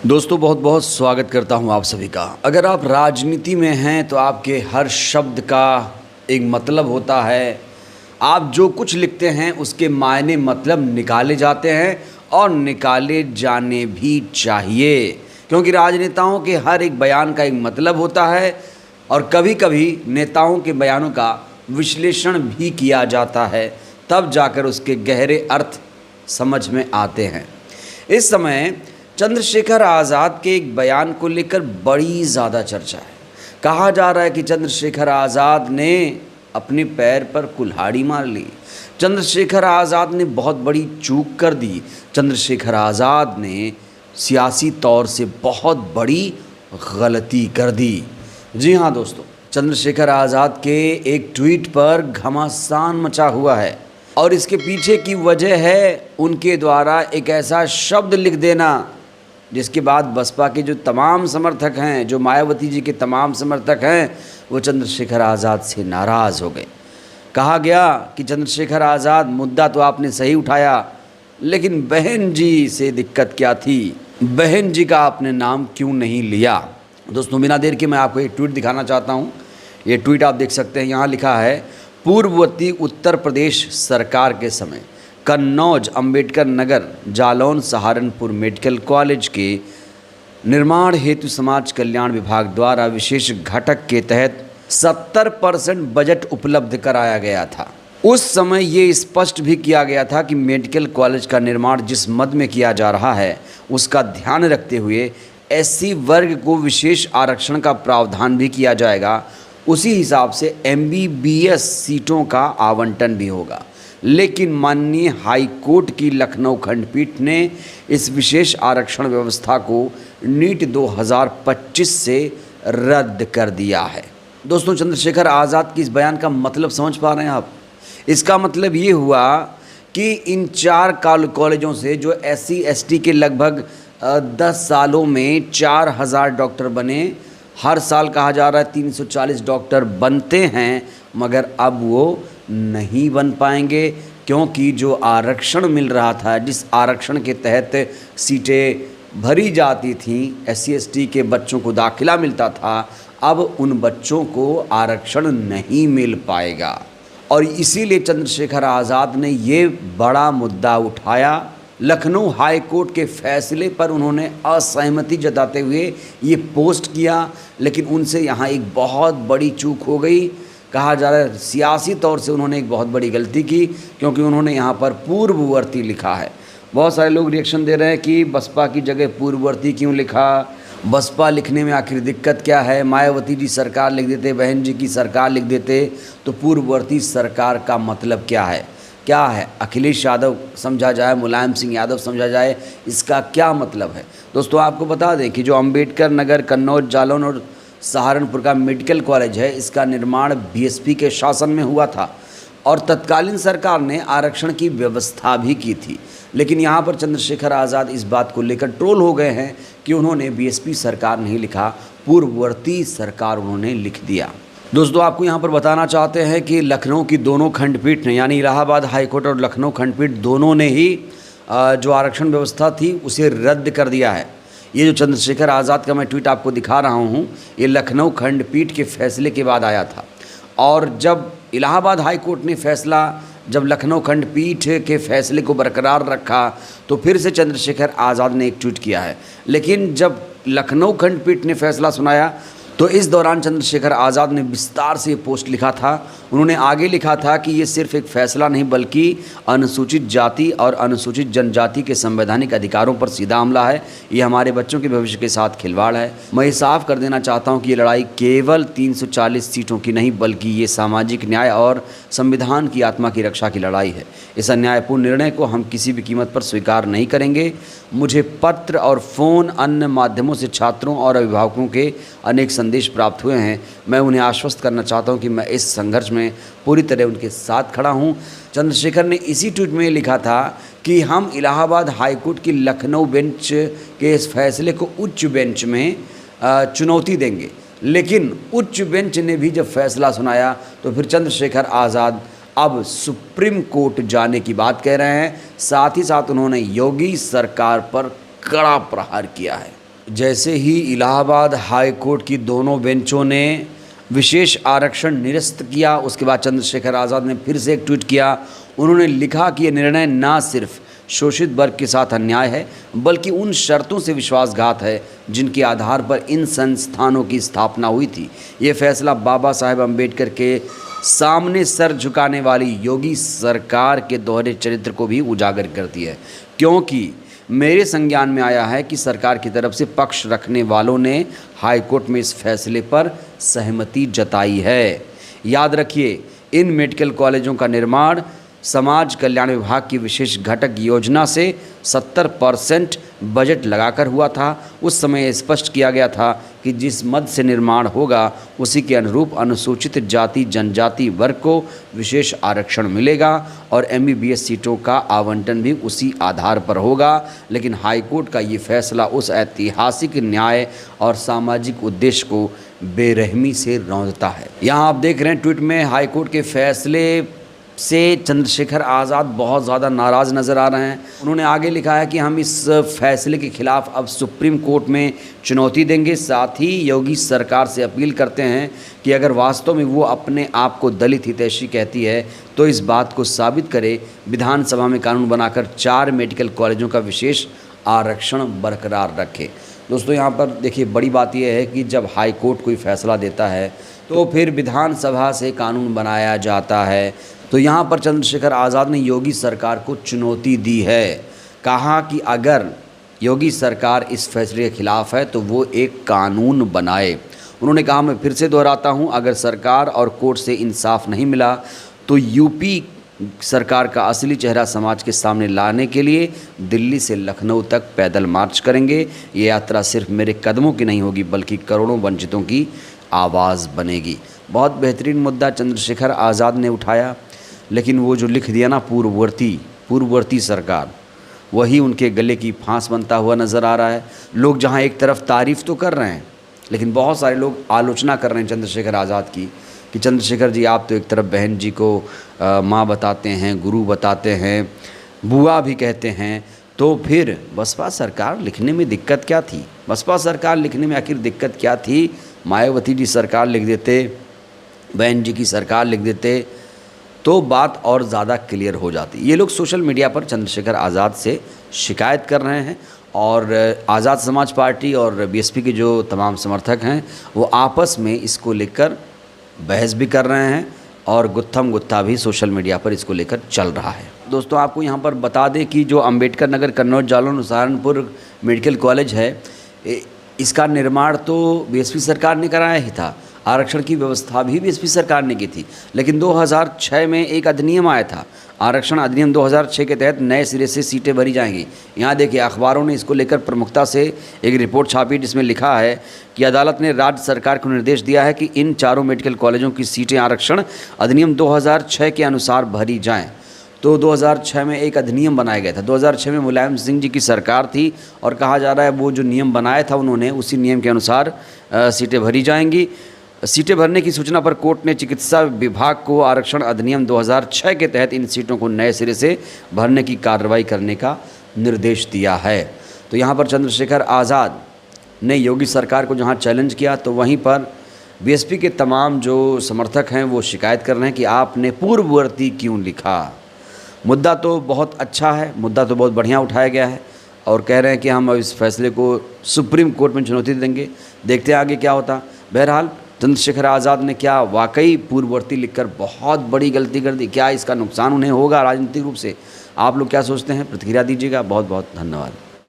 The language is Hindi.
दोस्तों बहुत बहुत स्वागत करता हूं आप सभी का। अगर आप राजनीति में हैं तो आपके हर शब्द का एक मतलब होता है। आप जो कुछ लिखते हैं उसके मायने मतलब निकाले जाते हैं और निकाले जाने भी चाहिए, क्योंकि राजनेताओं के हर एक बयान का एक मतलब होता है और कभी कभी नेताओं के बयानों का विश्लेषण भी किया जाता है, तब जाकर उसके गहरे अर्थ समझ में आते हैं। इस समय चंद्रशेखर आज़ाद के एक बयान को लेकर बड़ी ज़्यादा चर्चा है। कहा जा रहा है कि चंद्रशेखर आज़ाद ने अपने पैर पर कुल्हाड़ी मार ली, चंद्रशेखर आज़ाद ने बहुत बड़ी चूक कर दी, चंद्रशेखर आज़ाद ने सियासी तौर से बहुत बड़ी गलती कर दी। जी हाँ दोस्तों, चंद्रशेखर आज़ाद के एक ट्वीट पर घमासान मचा हुआ है और इसके पीछे की वजह है उनके द्वारा एक ऐसा शब्द लिख देना जिसके बाद बसपा के जो तमाम समर्थक हैं, जो मायावती जी के तमाम समर्थक हैं, वो चंद्रशेखर आज़ाद से नाराज़ हो गए। कहा गया कि चंद्रशेखर आज़ाद मुद्दा तो आपने सही उठाया, लेकिन बहन जी से दिक्कत क्या थी, बहन जी का आपने नाम क्यों नहीं लिया। दोस्तों बिना देर के मैं आपको एक ट्वीट दिखाना चाहता हूँ। ये ट्वीट आप देख सकते हैं, यहाँ लिखा है, पूर्ववर्ती उत्तर प्रदेश सरकार के समय कन्नौज, अंबेडकर नगर, जालौन, सहारनपुर मेडिकल कॉलेज के निर्माण हेतु समाज कल्याण विभाग द्वारा विशेष घटक के तहत 70% बजट उपलब्ध कराया गया था। उस समय ये स्पष्ट भी किया गया था कि मेडिकल कॉलेज का निर्माण जिस मद में किया जा रहा है उसका ध्यान रखते हुए एससी वर्ग को विशेष आरक्षण का प्रावधान भी किया जाएगा। उसी हिसाब से एमबीबीएस सीटों का आवंटन भी होगा। लेकिन माननीय हाई कोर्ट की लखनऊ खंडपीठ ने इस विशेष आरक्षण व्यवस्था को नीट 2025 से रद्द कर दिया है। दोस्तों चंद्रशेखर आज़ाद की इस बयान का मतलब समझ पा रहे हैं आप? इसका मतलब ये हुआ कि इन 4 कॉलेजों से जो एससी एसटी के लगभग 10 सालों में 4000 डॉक्टर बने, हर साल कहा जा रहा है 340 डॉक्टर बनते हैं, मगर अब वो नहीं बन पाएंगे, क्योंकि जो आरक्षण मिल रहा था, जिस आरक्षण के तहत सीटें भरी जाती थीं, एससी एसटी के बच्चों को दाखिला मिलता था, अब उन बच्चों को आरक्षण नहीं मिल पाएगा। और इसीलिए चंद्रशेखर आज़ाद ने ये बड़ा मुद्दा उठाया। लखनऊ हाई कोर्ट के फैसले पर उन्होंने असहमति जताते हुए ये पोस्ट किया, लेकिन उनसे यहाँ एक बहुत बड़ी चूक हो गई। कहा जा रहा है सियासी तौर से उन्होंने एक बहुत बड़ी गलती की, क्योंकि उन्होंने यहाँ पर पूर्ववर्ती लिखा है। बहुत सारे लोग रिएक्शन दे रहे हैं कि बसपा की जगह पूर्ववर्ती क्यों लिखा, बसपा लिखने में आखिर दिक्कत क्या है, मायावती जी सरकार लिख देते, बहन जी की सरकार लिख देते, तो पूर्ववर्ती सरकार का मतलब क्या है? क्या है? अखिलेश यादव समझा जाए, मुलायम सिंह यादव समझा जाए, इसका क्या मतलब है? दोस्तों आपको बता दें कि जो अंबेडकर नगर, कन्नौज, जालौन और सहारनपुर का मेडिकल कॉलेज है, इसका निर्माण बीएसपी के शासन में हुआ था और तत्कालीन सरकार ने आरक्षण की व्यवस्था भी की थी। लेकिन यहाँ पर चंद्रशेखर आज़ाद इस बात को लेकर ट्रोल हो गए हैं कि उन्होंने बीएसपी सरकार नहीं लिखा, पूर्ववर्ती सरकार उन्होंने लिख दिया। दोस्तों आपको यहाँ पर बताना चाहते हैं कि लखनऊ की दोनों खंडपीठ ने, यानी इलाहाबाद हाईकोर्ट और लखनऊ खंडपीठ, दोनों ने ही जो आरक्षण व्यवस्था थी उसे रद्द कर दिया है। ये जो चंद्रशेखर आज़ाद का मैं ट्वीट आपको दिखा रहा हूँ, ये लखनऊ खंडपीठ के फैसले के बाद आया था। और जब इलाहाबाद हाई कोर्ट ने फैसला, जब लखनऊ खंडपीठ के फैसले को बरकरार रखा, तो फिर से चंद्रशेखर आज़ाद ने एक ट्वीट किया है। लेकिन जब लखनऊ खंडपीठ ने फैसला सुनाया तो इस दौरान चंद्रशेखर आज़ाद ने विस्तार से पोस्ट लिखा था। उन्होंने आगे लिखा था कि ये सिर्फ एक फैसला नहीं बल्कि अनुसूचित जाति और अनुसूचित जनजाति के संवैधानिक अधिकारों पर सीधा हमला है। ये हमारे बच्चों के भविष्य के साथ खिलवाड़ है। मैं ये साफ कर देना चाहता हूँ कि ये लड़ाई केवल 340 सीटों की नहीं, बल्कि ये सामाजिक न्याय और संविधान की आत्मा की रक्षा की लड़ाई है। इस अन्यायपूर्ण निर्णय को हम किसी भी कीमत पर स्वीकार नहीं करेंगे। मुझे पत्र और फ़ोन, अन्य माध्यमों से छात्रों और अभिभावकों के अनेक संदेश प्राप्त हुए हैं। मैं उन्हें आश्वस्त करना चाहता हूं कि मैं इस संघर्ष में पूरी तरह उनके साथ खड़ा हूं। चंद्रशेखर ने इसी ट्वीट में लिखा था कि हम इलाहाबाद हाईकोर्ट की लखनऊ बेंच के इस फैसले को उच्च बेंच में चुनौती देंगे। लेकिन उच्च बेंच ने भी जब फैसला सुनाया तो फिर चंद्रशेखर आज़ाद अब सुप्रीम कोर्ट जाने की बात कह रहे हैं। साथ ही साथ उन्होंने योगी सरकार पर कड़ा प्रहार किया है। जैसे ही इलाहाबाद हाई कोर्ट की दोनों बेंचों ने विशेष आरक्षण निरस्त किया, उसके बाद चंद्रशेखर आज़ाद ने फिर से एक ट्वीट किया। उन्होंने लिखा कि यह निर्णय ना सिर्फ शोषित वर्ग के साथ अन्याय है, बल्कि उन शर्तों से विश्वासघात है जिनके आधार पर इन संस्थानों की स्थापना हुई थी। ये फैसला बाबा साहेब अम्बेडकर के सामने सर झुकाने वाली योगी सरकार के दोहरे चरित्र को भी उजागर करती है, क्योंकि मेरे संज्ञान में आया है कि सरकार की तरफ से पक्ष रखने वालों ने हाई कोर्ट में इस फैसले पर सहमति जताई है। याद रखिए, इन मेडिकल कॉलेजों का निर्माण समाज कल्याण विभाग की विशेष घटक योजना से 70% बजट लगाकर हुआ था। उस समय स्पष्ट किया गया था कि जिस मद से निर्माण होगा उसी के अनुरूप अनुसूचित जाति जनजाति वर्ग को विशेष आरक्षण मिलेगा और MBBS सीटों का आवंटन भी उसी आधार पर होगा। लेकिन हाईकोर्ट का ये फैसला उस ऐतिहासिक न्याय और सामाजिक उद्देश्य को बेरहमी से रौंदता है। यहाँ आप देख रहे हैं ट्वीट में हाईकोर्ट के फैसले से चंद्रशेखर आज़ाद बहुत ज़्यादा नाराज़ नज़र आ रहे हैं। उन्होंने आगे लिखा है कि हम इस फैसले के खिलाफ अब सुप्रीम कोर्ट में चुनौती देंगे। साथ ही योगी सरकार से अपील करते हैं कि अगर वास्तव में वो अपने आप को दलित हितैषी कहती है तो इस बात को साबित करे, विधानसभा में कानून बनाकर 4 मेडिकल कॉलेजों का विशेष आरक्षण बरकरार रखे। दोस्तों, यहाँ पर देखिए, बड़ी बात यह है कि जब हाई कोर्ट कोई फैसला देता है तो फिर विधानसभा से कानून बनाया जाता है। तो यहाँ पर चंद्रशेखर आज़ाद ने योगी सरकार को चुनौती दी है। कहा कि अगर योगी सरकार इस फैसले के खिलाफ है तो वो एक कानून बनाए। उन्होंने कहा, मैं फिर से दोहराता हूँ, अगर सरकार और कोर्ट से इंसाफ नहीं मिला तो यूपी सरकार का असली चेहरा समाज के सामने लाने के लिए दिल्ली से लखनऊ तक पैदल मार्च करेंगे। ये यात्रा सिर्फ मेरे कदमों की नहीं होगी बल्कि करोड़ों वंचितों की आवाज़ बनेगी। बहुत बेहतरीन मुद्दा चंद्रशेखर आज़ाद ने उठाया, लेकिन वो जो लिख दिया ना पूर्ववर्ती सरकार, वही उनके गले की फांस बनता हुआ नज़र आ रहा है। लोग जहाँ एक तरफ तारीफ़ तो कर रहे हैं, लेकिन बहुत सारे लोग आलोचना कर रहे हैं चंद्रशेखर आज़ाद की कि चंद्रशेखर जी, आप तो एक तरफ बहन जी को माँ बताते हैं, गुरु बताते हैं, बुआ भी कहते हैं, तो फिर बसपा सरकार लिखने में दिक्कत क्या थी? बसपा सरकार लिखने में आखिर दिक्कत क्या थी? मायावती जी सरकार लिख देते, बहन जी की सरकार लिख देते तो बात और ज़्यादा क्लियर हो जाती। ये लोग सोशल मीडिया पर चंद्रशेखर आज़ाद से शिकायत कर रहे हैं और आज़ाद समाज पार्टी और बीएसपी के जो तमाम समर्थक हैं वो आपस में इसको लेकर बहस भी कर रहे हैं और गुत्थम गुत्था भी सोशल मीडिया पर इसको लेकर चल रहा है। दोस्तों, आपको यहाँ पर बता दें कि जो अम्बेडकर नगर कन्नौज जालौन सहारनपुर मेडिकल कॉलेज है, इसका निर्माण तो बीएसपी सरकार ने कराया ही था। आरक्षण की व्यवस्था भी बीएसपी सरकार ने की थी, लेकिन 2006 में एक अधिनियम आया था, आरक्षण अधिनियम 2006 के तहत नए सिरे से सीटें भरी जाएंगी। यहाँ देखिए, अखबारों ने इसको लेकर प्रमुखता से एक रिपोर्ट छापी जिसमें लिखा है कि अदालत ने राज्य सरकार को निर्देश दिया है कि इन चारों मेडिकल कॉलेजों की सीटें आरक्षण अधिनियम 2006 के अनुसार भरी जाएँ। तो 2006 में एक अधिनियम बनाया गया था। 2006 में मुलायम सिंह जी की सरकार थी और कहा जा रहा है वो जो नियम बनाया था उन्होंने, उसी नियम के अनुसार सीटें भरी जाएंगी। सीटें भरने की सूचना पर कोर्ट ने चिकित्सा विभाग को आरक्षण अधिनियम 2006 के तहत इन सीटों को नए सिरे से भरने की कार्रवाई करने का निर्देश दिया है। तो यहाँ पर चंद्रशेखर आज़ाद ने योगी सरकार को जहाँ चैलेंज किया, तो वहीं पर बीएसपी के तमाम जो समर्थक हैं वो शिकायत कर रहे हैं कि आपने पूर्ववर्ती क्यों लिखा। मुद्दा तो बहुत अच्छा है, मुद्दा तो बहुत बढ़िया उठाया गया है और कह रहे हैं कि हम इस फैसले को सुप्रीम कोर्ट में चुनौती देंगे। देखते हैं आगे क्या होता। बहरहाल, चंद्रशेखर आज़ाद ने क्या वाकई पूर्ववर्ती लिखकर बहुत बड़ी गलती कर दी? क्या इसका नुकसान उन्हें होगा राजनीतिक रूप से? आप लोग क्या सोचते हैं? प्रतिक्रिया दीजिएगा। बहुत बहुत धन्यवाद।